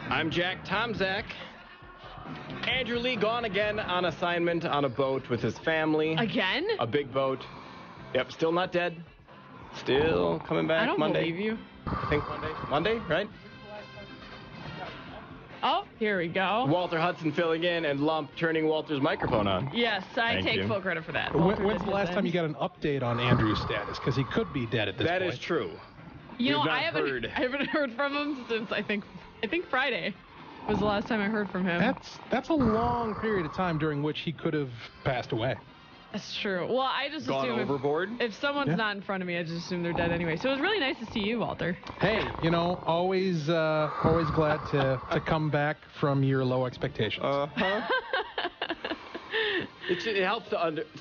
I'm Jack Tomzak. Andrew Lee gone again on assignment on a boat with his family. Again? A big boat. Yep, still not dead. Still coming back I don't Monday. believe you. I think Monday, right? Oh, here we go. Walter Hudson filling in and Lump turning Walter's microphone on. Yes, I Thank take you. full credit for that. When's the last time you got an update on Andrew's status? Because he could be dead at this point. That is true. You know, We've not I haven't heard from him since I think Friday was the last time I heard from him. That's a long period of time during which he could have passed away. That's true. Well, I just Gone assume overboard? if someone's not in front of me, I just assume they're dead anyway. So it was really nice to see you, Walter. Hey, always glad to come back from your low expectations. It helps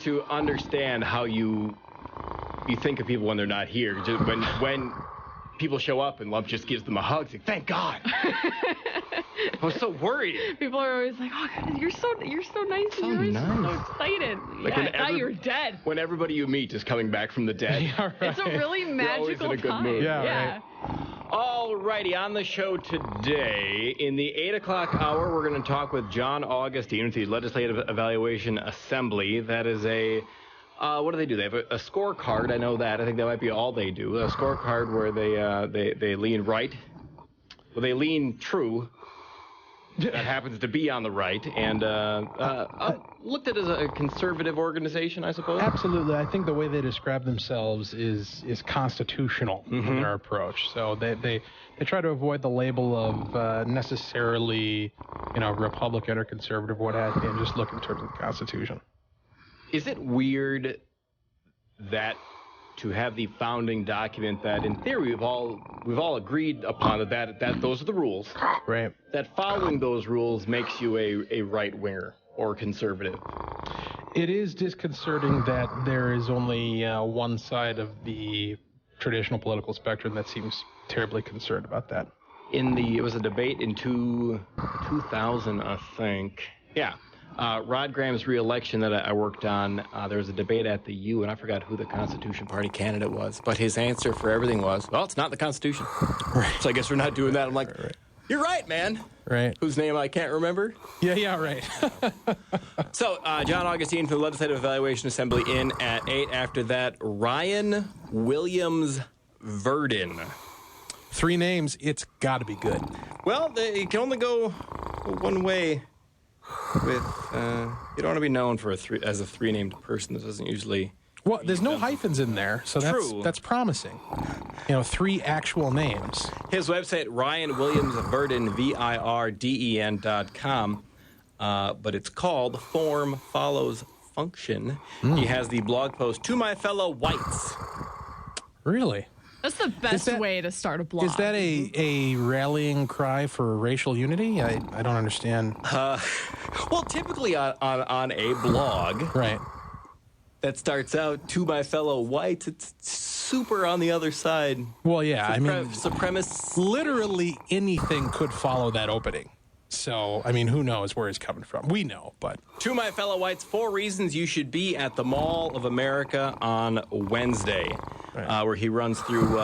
to understand how you think of people when they're not here. Just when people show up and Lump just gives them a hug, it's like, thank God. I was so worried. People are always like, "Oh, God, you're so nice, and you're always so excited." Like I thought you were dead. When everybody you meet is coming back from the dead. Yeah, right. It's a really magical in a good time. mood. Yeah, right. Alrighty, on the show today, in the 8 o'clock hour, we're going to talk with John Augustine with the Legislative Evaluation Assembly. That is what do they do? They have a scorecard. I know that. I think that might be all they do. A scorecard where they lean right. Well, they lean true. That happens to be on the right, and looked at as a conservative organization, I suppose. Absolutely. I think the way they describe themselves is constitutional in their approach. So they try to avoid the label of necessarily, Republican or conservative, what have you, and just look in terms of the Constitution. Is it weird that to have the founding document that, in theory, we've all agreed upon that those are the rules, right? That following those rules makes you a right winger or conservative? It is disconcerting that there is only one side of the traditional political spectrum that seems terribly concerned about that. It was a debate in 2000, I think. Yeah. Rod Graham's re-election that I worked on, there was a debate at the U, and I forgot who the Constitution Party candidate was, but his answer for everything was, well, it's not the Constitution. Right. So I guess we're not doing that. I'm like, right. You're right, man. Right. Whose name I can't remember. Yeah, right. So, John Augustine from the Legislative Evaluation Assembly in at 8. After that, Ryan Williams Verdin. 3 names, it's got to be good. Well, it can only go one way. You don't want to be known for as a 3-named person. This doesn't usually. Well, there's no hyphens in there, so that's promising. 3 actual names. His website, Ryan Williams Verdin, VIRDEN.com, but it's called Form Follows Function. He has the blog post, To My Fellow Whites. Really? That's the best way to start a blog. Is that a rallying cry for racial unity? I don't understand. Well, typically on a blog, right, that starts out, To My Fellow Whites, it's super on the other side. Well, yeah, supremacist. Literally anything could follow that opening. So, who knows where he's coming from? We know, but... To My Fellow Whites, 4 reasons you should be at the Mall of America on Wednesday, right. Where he runs through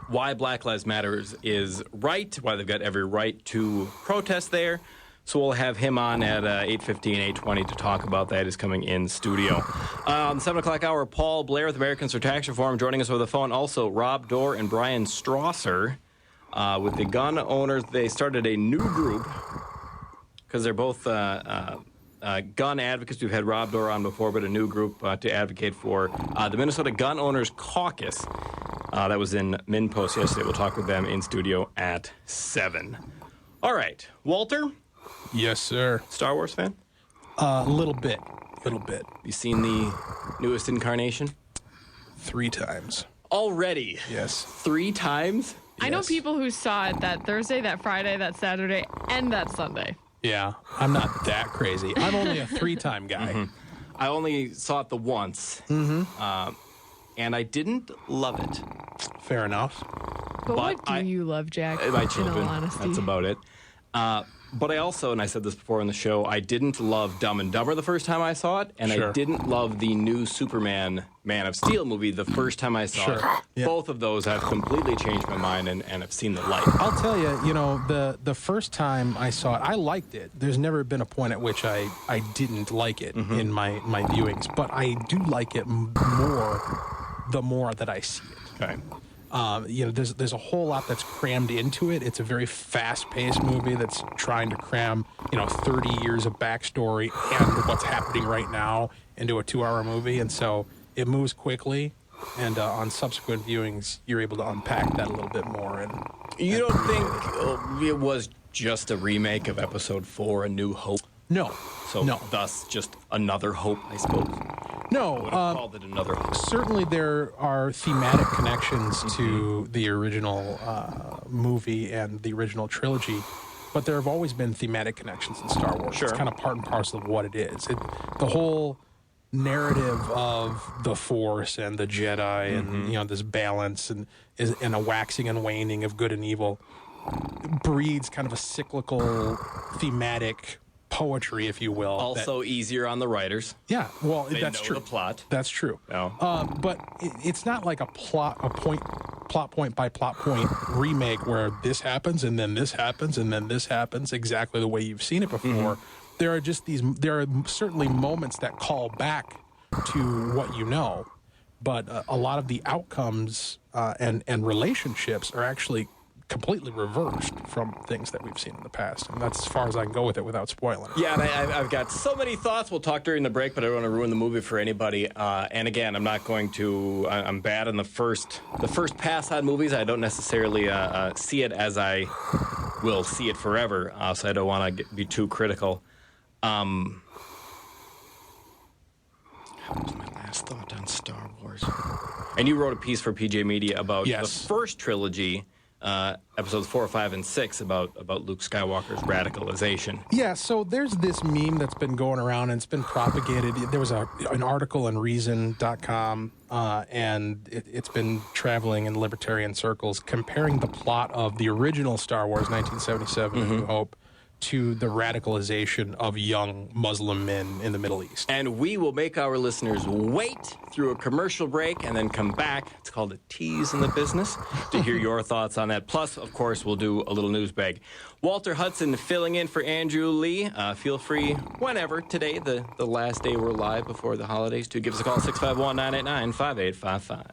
why Black Lives Matter is right, why they've got every right to protest there. So we'll have him on at 8:15, 8:20 to talk about that. He's coming in studio. On the 7 o'clock hour, Paul Blair with Americans for Tax Reform joining us over the phone. Also, Rob Dorr and Brian Strasser. With the gun owners, they started a new group because they're both gun advocates. We've had Rob Dorr on before, but a new group to advocate for the Minnesota Gun Owners Caucus. That was in MinnPost yesterday. We'll talk with them in studio at 7. All right. Walter? Yes, sir. Star Wars fan? Little bit. You seen the newest incarnation? 3 times. Already? Yes. 3 times? I know people who saw it that Thursday, that Friday, that Saturday, and that Sunday. Yeah, I'm not that crazy. I'm only a 3-time guy. Mm-hmm. I only saw it the once, and I didn't love it. Fair enough. But what do you love, Jack? My children. In all honesty. That's about it. But I also, and I said this before on the show, I didn't love Dumb and Dumber the first time I saw it, and Sure. I didn't love the new Superman Man of Steel movie the first time I saw it. Yeah. Both of those have completely changed my mind and have seen the light. I'll tell you, the first time I saw it, I liked it. There's never been a point at which I didn't like it in my viewings, but I do like it more the more that I see it. Okay. There's a whole lot that's crammed into it. It's a very fast-paced movie that's trying to cram, 30 years of backstory and what's happening right now into a 2-hour movie, and so it moves quickly. And on subsequent viewings, you're able to unpack that a little bit more. And You don't think it was just a remake of Episode 4, A New Hope? no, So no, thus just another hope, I suppose. no. I would have called it another hope. Certainly, there are thematic connections to the original movie and the original trilogy, but there have always been thematic connections in Star Wars. Sure. It's kind of part and parcel of what it is. The whole narrative of the Force and the Jedi, and this balance and a waxing and waning of good and evil breeds kind of a cyclical thematic poetry, if you will. Also easier on the writers. Yeah, well, They that's know true. the plot. That's true. No. But it's not like a plot point by plot point remake where this happens and then this happens and then this happens exactly the way you've seen it before. There are just there are certainly moments that call back to what you know, but a lot of the outcomes and relationships are actually completely reversed from things that we've seen in the past, and that's as far as I can go with it without spoiling it. Yeah, and I've got so many thoughts. We'll talk during the break, but I don't want to ruin the movie for anybody. And again, I'm not going to. I'm bad in the first pass on movies. I don't necessarily see it as I will see it forever. So I don't want to be too critical. What was my last thought on Star Wars? And you wrote a piece for PJ Media about Yes. the first trilogy. Episodes 4, 5, and 6 about Luke Skywalker's radicalization. Yeah, so there's this meme that's been going around and it's been propagated. There was an article in Reason.com, and it's been traveling in libertarian circles comparing the plot of the original Star Wars 1977, A New Hope, to the radicalization of young Muslim men in the Middle East. And we will make our listeners wait through a commercial break and then come back. It's called a tease in the business to hear your thoughts on that. Plus, of course, we'll do a little news bag. Walter Hudson filling in for Andrew Lee. Feel free whenever today, the last day we're live before the holidays, to give us a call, 651-989-5855.